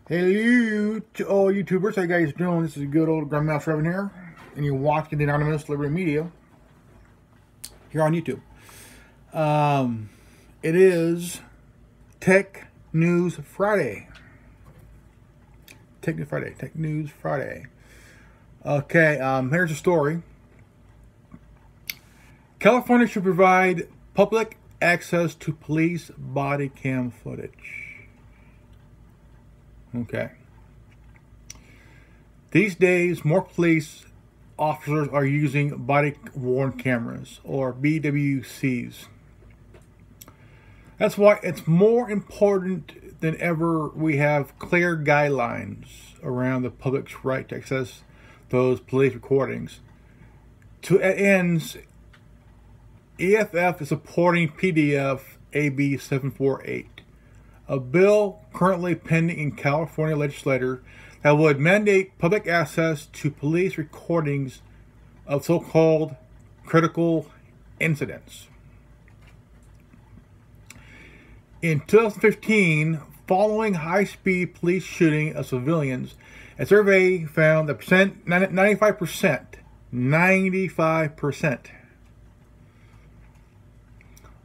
Hello to all YouTubers. How you guys doing? This is good old Grandmouse Revan here, and you're watching the Anonymous Liberty Media here on YouTube. It is Tech News Friday. Tech News Friday. Okay, here's a story. California should provide public access to police body cam footage. Okay. These days, more police officers are using body-worn cameras, or BWCs. That's why it's more important than ever we have clear guidelines around the public's right to access those police recordings. To that ends, EFF is supporting PDF AB 748. A bill currently pending in California legislature that would mandate public access to police recordings of so-called critical incidents. In 2015, following high-speed police shooting of civilians, a survey found that 95%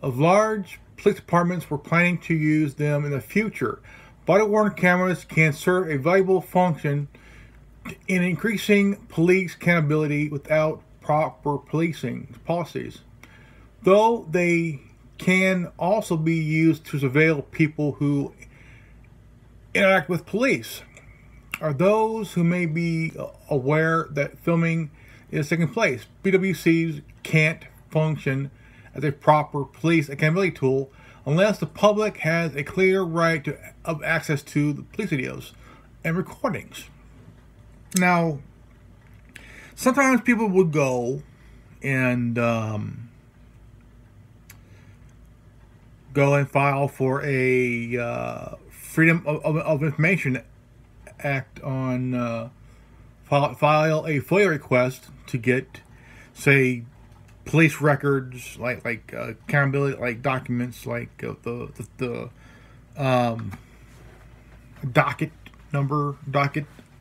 of large police departments were planning to use them in the future. Body-worn cameras can serve a valuable function in increasing police accountability without proper policing policies, though they can also be used to surveil people who interact with police, or those who may be aware that filming is taking place. BWCs can't function as a proper police accountability tool unless the public has a clear right of access to the police videos and recordings. Now, sometimes people would go and file for a Freedom of Information Act on file a FOIA request to get, say, police records, like accountability, like documents, like the docket number,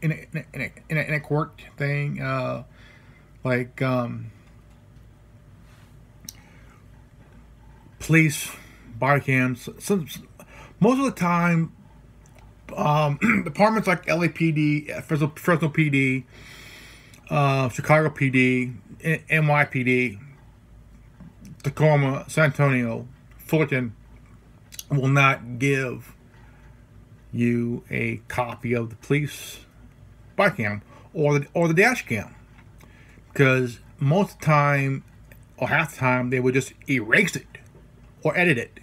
in a court thing, police body cams. Most of the time, departments like LAPD, Fresno PD, Chicago PD, NYPD, Tacoma, San Antonio, Fullerton will not give you a copy of the police body cam or the dash cam, because most of the time, or half the time, they would just erase it or edit it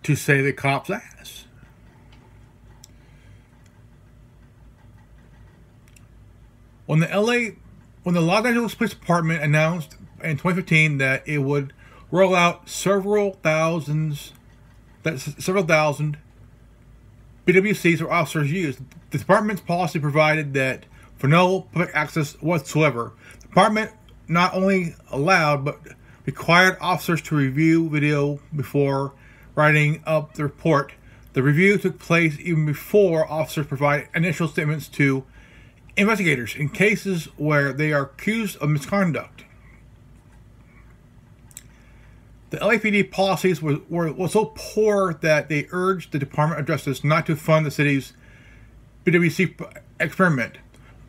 to say the cop's ass. When the Los Angeles Police Department announced in 2015 that it would roll out several thousand BWCs or officers used, the department's policy provided that for no public access whatsoever, the department not only allowed but required officers to review video before writing up the report. The review took place even before officers provided initial statements to investigators in cases where they are accused of misconduct. The LAPD policies were so poor that they urged the Department of Justice not to fund the city's BWC experiment.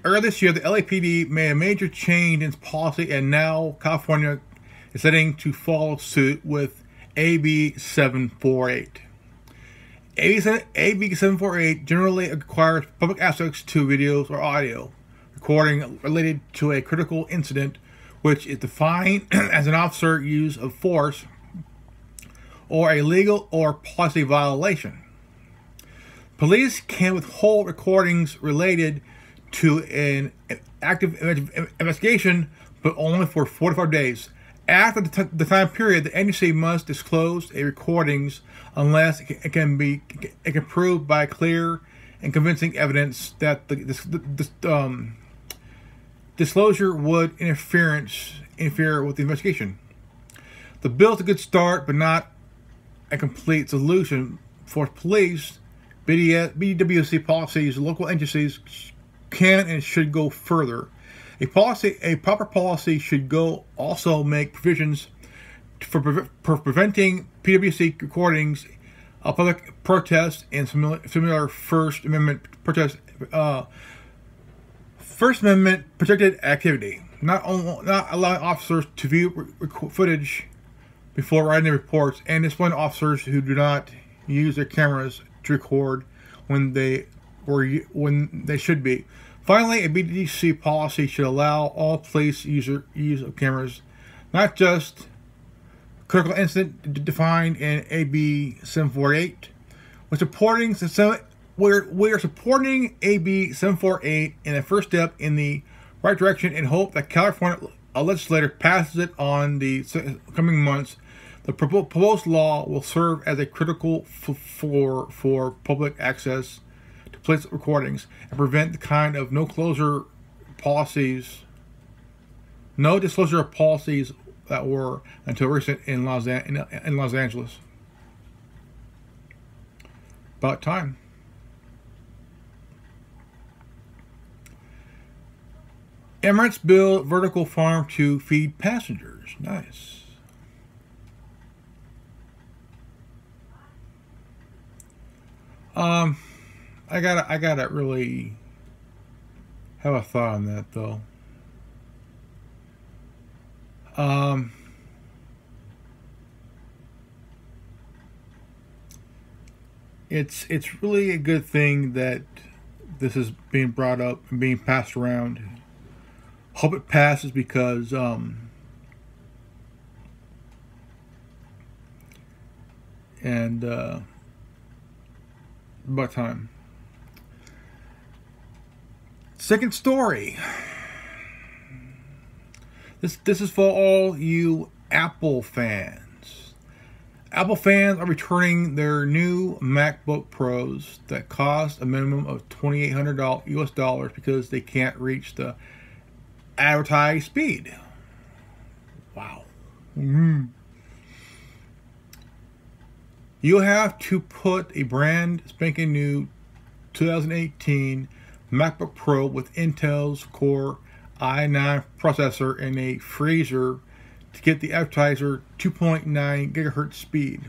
Earlier this year, the LAPD made a major change in its policy, and now California is setting to follow suit with AB 748. AB 748 generally requires public access to videos or audio recording related to a critical incident, which is defined as an officer use of force or a legal or policy violation. Police can withhold recordings related to an active investigation, but only for 45 days. After the time period, the agency must disclose a recordings unless it can prove by clear and convincing evidence that the disclosure would interfere with the investigation. The bill is a good start, but not a complete solution for police BWC policies, local agencies can and should go further. A proper policy should also make provisions for preventing PWC recordings of public protests and similar First Amendment protests. First Amendment protected activity. Not allowing officers to view footage before writing the reports, and discipline officers who do not use their cameras to record when they should be. Finally, a BDC policy should allow all police use of cameras, not just critical incident defined in AB 748. We are supporting AB 748 in a first step in the right direction and hope that California legislature passes it on the coming months. The proposed law will serve as a critical for public access to police recordings and prevent the kind of no disclosure policies that were until recent in Los Angeles. About time. Emirates build vertical farm to feed passengers. Nice. I gotta really have a thought on that though. It's really a good thing that this is being brought up and being passed around. Hope it passes because about time. Second story. This is for all you Apple fans. Apple fans are returning their new MacBook Pros that cost a minimum of $2,800 US dollars because they can't reach the advertised speed. Wow. You'll have to put a brand spanking new 2018 MacBook Pro with Intel's Core i9 processor in a freezer to get the advertiser 2.9 gigahertz speed.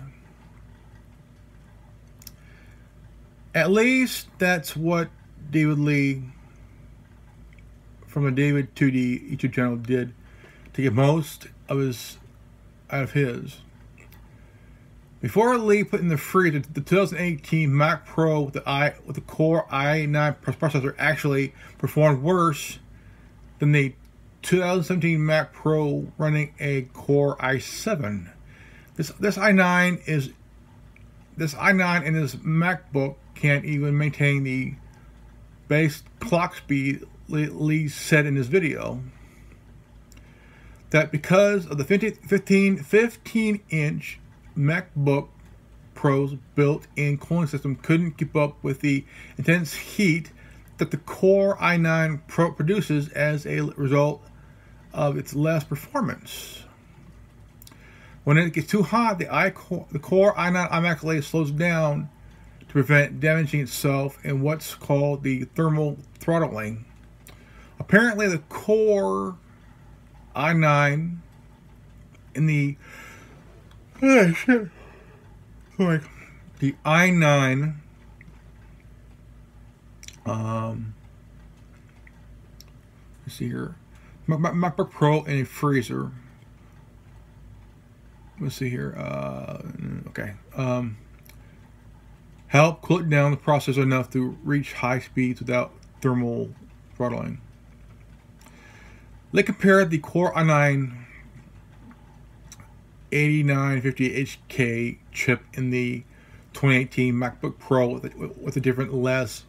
At least that's what David Lee from the David 2D YouTube channel did to get most of out of his. Before Lee put in the freezer, the 2018 Mac Pro with the Core i9 processor actually performed worse than the 2017 Mac Pro running a Core i7. This i9 in this MacBook can't even maintain the base clock speed Lee said in his video. That because of the 15-inch MacBook Pro's built-in cooling system couldn't keep up with the intense heat that the Core i9 Pro produces as a result of its less performance. When it gets too hot, the Core i9 automatically slows down to prevent damaging itself in what's called the thermal throttling. Apparently, the Core i9 in the the i9 let's see here, MacBook Pro in a freezer. Let's see here. Okay. Help cool it down the processor enough to reach high speeds without thermal throttling. They compared the Core i9 8950HK chip in the 2018 MacBook Pro with a different, less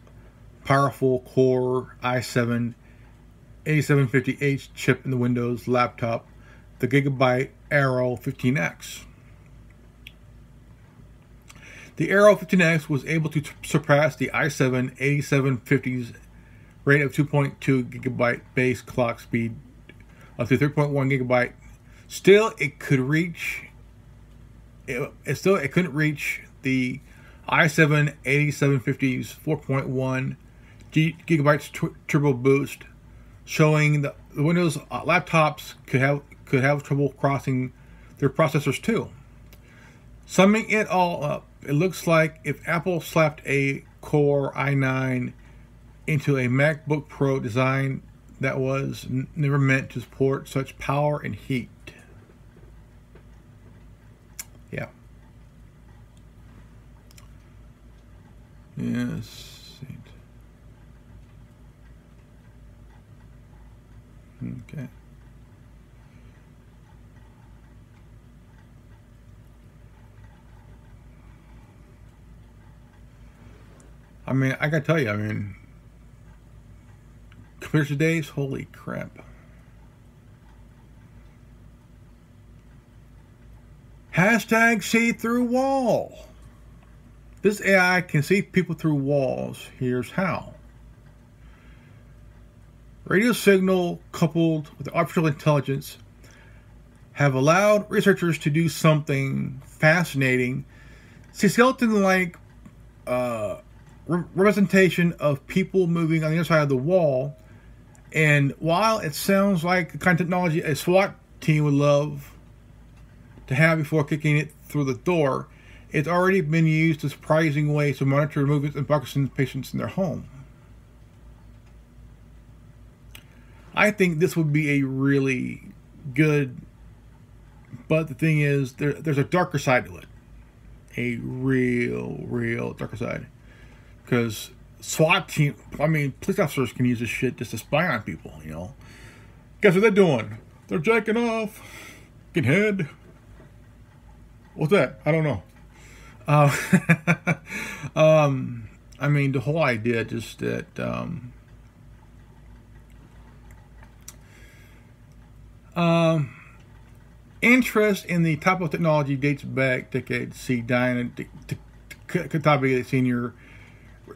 powerful Core i7 8750H chip in the Windows laptop, the Gigabyte Aero 15X. The Aero 15X was able to surpass the i7 8750's rate of 2.2 gigabyte base clock speed up to 3.1 gigabyte. Still, it couldn't reach the i7-8750's 4.1 gigabytes turbo boost, showing the Windows laptops could have trouble crossing their processors too. Summing it all up, it looks like if Apple slapped a Core i9 into a MacBook Pro design that was never meant to support such power and heat. Yeah. Yes. Okay. I mean, I gotta tell you, I mean, compared to today's, holy crap. Hashtag see through wall. This AI can see people through walls. Here's how. Radio signal coupled with artificial intelligence have allowed researchers to do something fascinating. See, skeleton-like representation of people moving on the other side of the wall, and while it sounds like the kind of technology a SWAT team would love to have before kicking it through the door, it's already been used in surprising ways to monitor movements and Parkinson's patients in their home. I think this would be a really good, but the thing is, there's a darker side to it. A real darker side. Because SWAT team, I mean, police officers can use this shit just to spy on people, you know. Guess what they're doing? They're jacking off. Getting head. What's that? I don't know. I mean, the whole idea just that, interest in the type of technology dates back decades. See, Diana Katabi, senior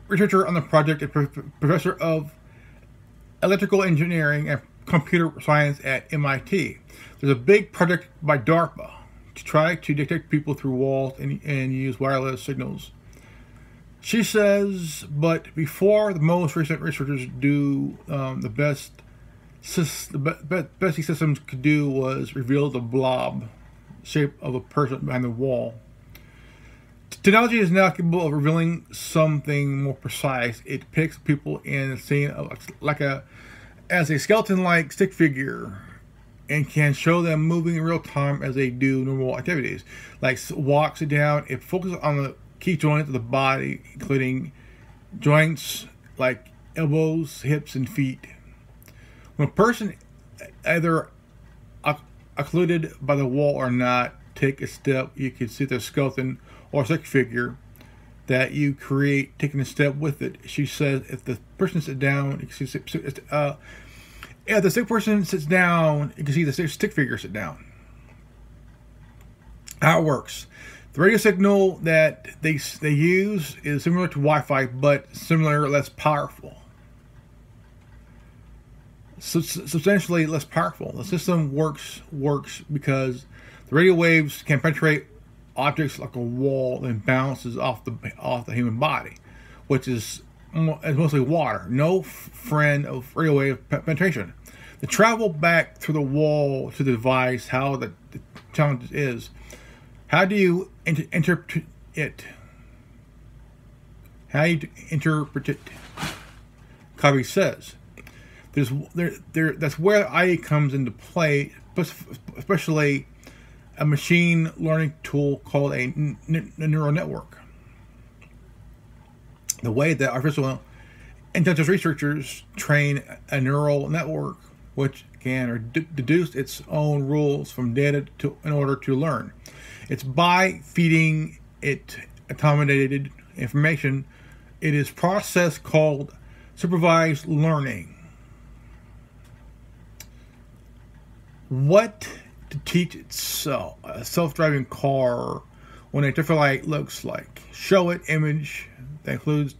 researcher on the project, a professor of electrical engineering and computer science at MIT. There's a big project by DARPA to try to detect people through walls and use wireless signals. She says, but before the most recent researchers do, the best these systems could do was reveal the blob shape of a person behind the wall. Technology is now capable of revealing something more precise. It depicts people in a scene as a skeleton-like stick figure, and can show them moving in real time as they do normal activities, like walk, sit down. It focuses on the key joints of the body, including joints like elbows, hips, and feet. When a person either occluded by the wall or not take a step, you can see the skeleton or stick figure that you create taking a step with it. She says if the person sits down, you can see if the sick person sits down, you can see the stick figure sit down. How it works. The radio signal that they use is similar to Wi-Fi, but similar, less powerful. Substantially less powerful. The system works because the radio waves can penetrate objects like a wall and bounces off the human body, which is mostly water. No friend of radio wave penetration. The travel back through the wall to the device, how the challenge is, how do you interpret it? How you interpret it? Kabi says, that's where AI comes into play, especially a machine learning tool called a neural network. The way that artificial intelligence researchers train a neural network, which can deduce its own rules from data in order to learn. It's by feeding it automated information. It is process called supervised learning. What to teach itself a self-driving car when a traffic light looks like? Show it image that includes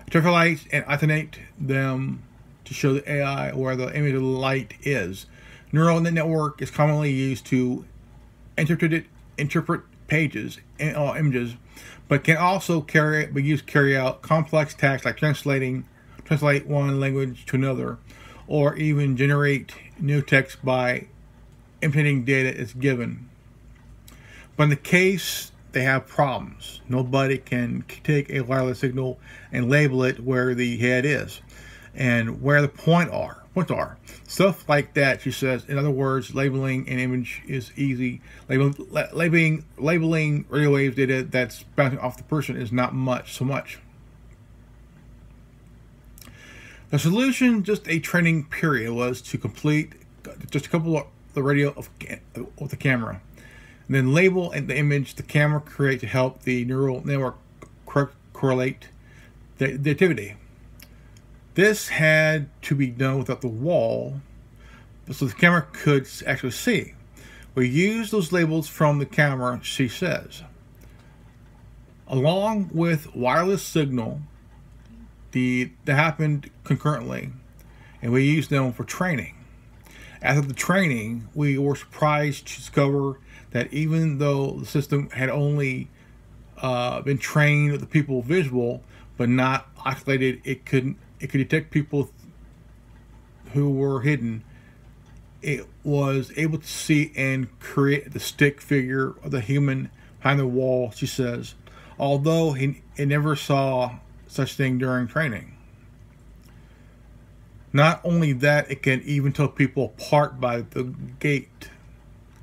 traffic lights and alternate them to show the AI where the image of the light is. Neural network is commonly used to interpret pages and images but can also be used to carry out complex tasks like translate one language to another, or even generate new text by imitating data is given. But in the case they have problems. Nobody can take a wireless signal and label it where the head is and where the points are. Stuff like that, she says. In other words, labeling an image is easy. Labeling radio waves data that's bouncing off the person is not so much. The solution, just a training period, was to complete just a couple of the radio of the camera, and then label the image the camera create to help the neural network correlate the activity. This had to be done without the wall, so the camera could actually see. We used those labels from the camera, she says, along with wireless signal that happened concurrently, and we used them for training. After the training, we were surprised to discover that even though the system had only been trained with the people visual but not isolated, it could detect people who were hidden. It was able to see and create the stick figure of the human behind the wall, she says, although it never saw such thing during training. Not only that, it can even tell people apart by the gait,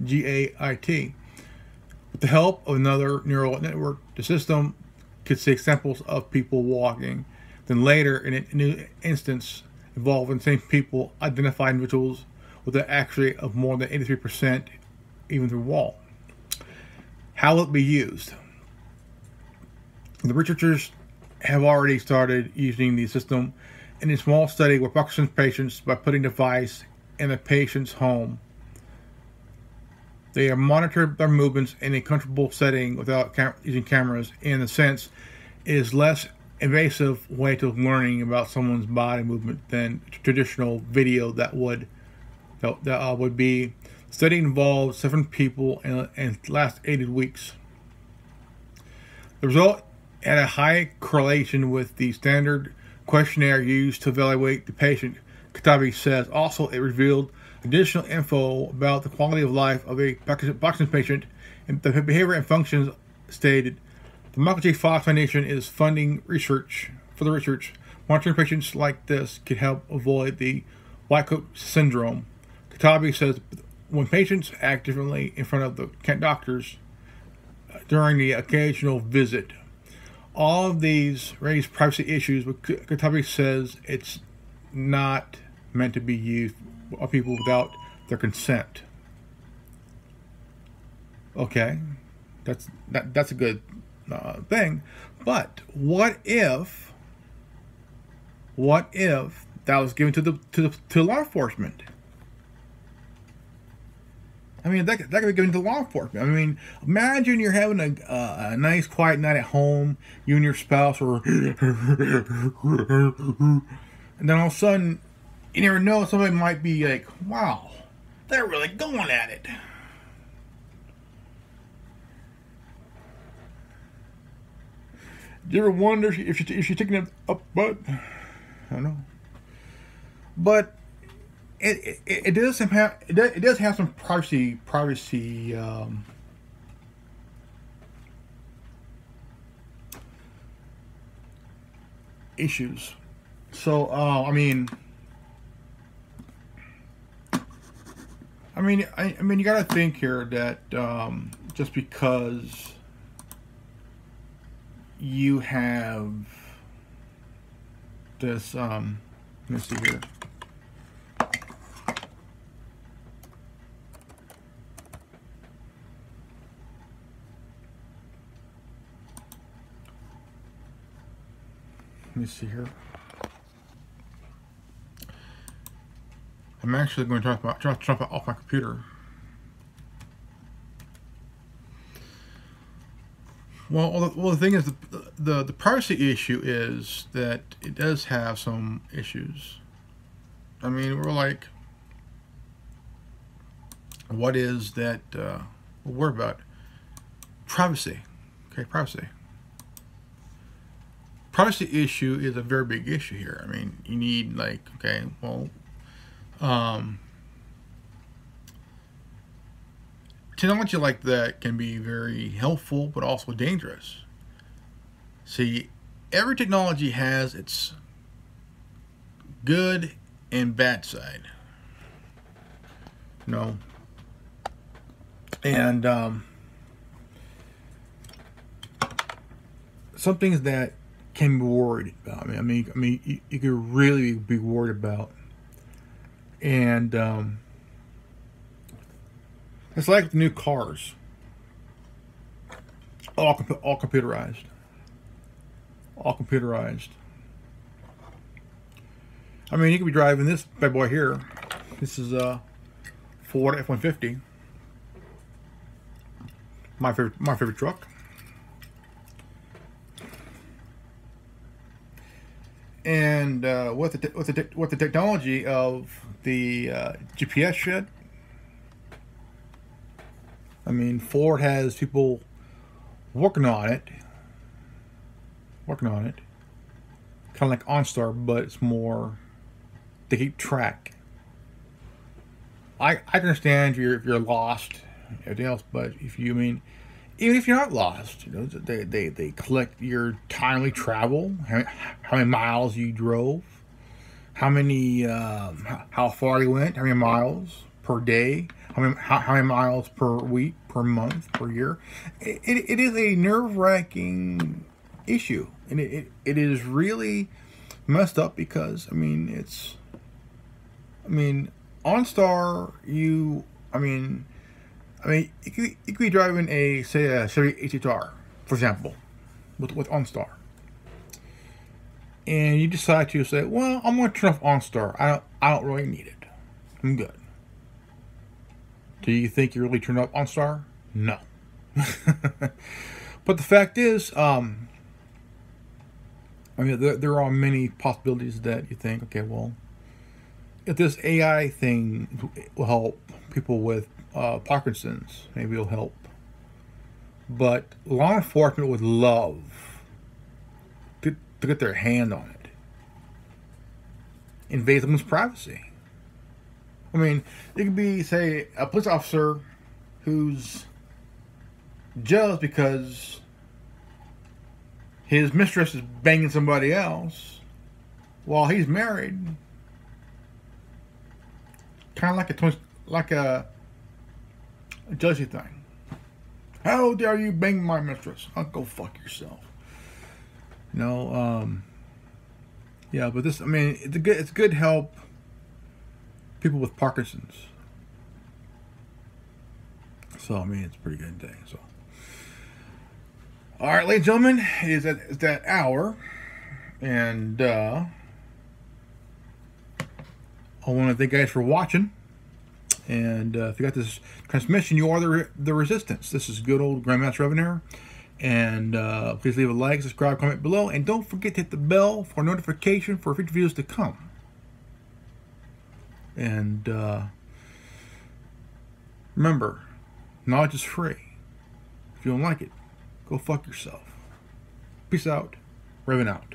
G-A-I-T. With the help of another neural network, the system could see examples of people walking. Then later, in a new instance involving the same people, identify individuals with an accuracy of more than 83%, even through wall. How will it be used? The researchers have already started using the system in a small study with Parkinson's patients by putting the device in the patient's home. They are monitored their movements in a comfortable setting without using cameras. In a sense, it is less invasive way to learning about someone's body movement than traditional video that would be. The study involved 7 people and last 80 weeks. The result had a high correlation with the standard questionnaire used to evaluate the patient, Katabi says. Also, it revealed additional info about the quality of life of a Parkinson's patient and the behavior and functions stated. The Michael J. Fox Foundation is funding research. Monitoring patients like this could help avoid the white coat syndrome. Katabi says when patients act differently in front of the doctors during the occasional visit, all of these raise privacy issues, but Katabi says it's not meant to be used by people without their consent. Okay, that's a good thing, but what if that was given to law enforcement? I mean, that could be given to law enforcement. I mean, imagine you're having a nice, quiet night at home, you and your spouse, and then all of a sudden, you never know, somebody might be like, wow, they're really going at it. Do you ever wonder if she's taking it up butt? I don't know. But it does have some privacy issues. So I mean you got to think here that just because you have this let me see here. Let me see here. I'm actually going to jump off my computer. Well, the thing is, the privacy issue is that it does have some issues. I mean, we're like, what is that? We're about privacy. Okay, privacy. privacy issue is a very big issue here. I mean, you need, like, okay, well, technology like that can be very helpful, but also dangerous. See, every technology has its good and bad side. You know, and some things that can be worried about. I mean, you could really be worried about, and it's like the new cars, all computerized, all computerized. I mean, you could be driving this bad boy here. This is a Ford F-150, my favorite truck. And what the technology of the GPS shed. I mean, Ford has people working on it, kind of like OnStar, but it's more, they keep track. I can understand if you're lost, everything else, but even if you're not lost, you know, they collect your timely travel, how many miles you drove, how far you went, how many miles per day, how many miles per week, per month, per year. It is a nerve-wracking issue, and it is really messed up because OnStar, you could be driving a Chevy HHR, for example, with OnStar, and you decide to say, well, I'm going to turn off OnStar. I don't really need it. I'm good. Do you think you really turned off OnStar? No. But the fact is, there are many possibilities that you think, okay, well, if this AI thing will help people with Parkinson's, maybe it'll help. But law enforcement would love to get their hand on it. Invade someone's privacy. I mean, it could be, say, a police officer who's jealous because his mistress is banging somebody else while he's married. Kind of like a jealousy thing. How dare you bang my mistress? I'll go fuck yourself. Yeah, but this, it's good help people with Parkinson's. So, it's a pretty good thing. So, all right, ladies and gentlemen, it's that hour, and I want to thank you guys for watching. And if you got this transmission, you are the resistance. This is good old Grandmaster Revenair. And please leave a like, subscribe, comment below, and don't forget to hit the bell for notification for future videos to come. And remember, knowledge is free. If you don't like it, go fuck yourself. Peace out. Raven out.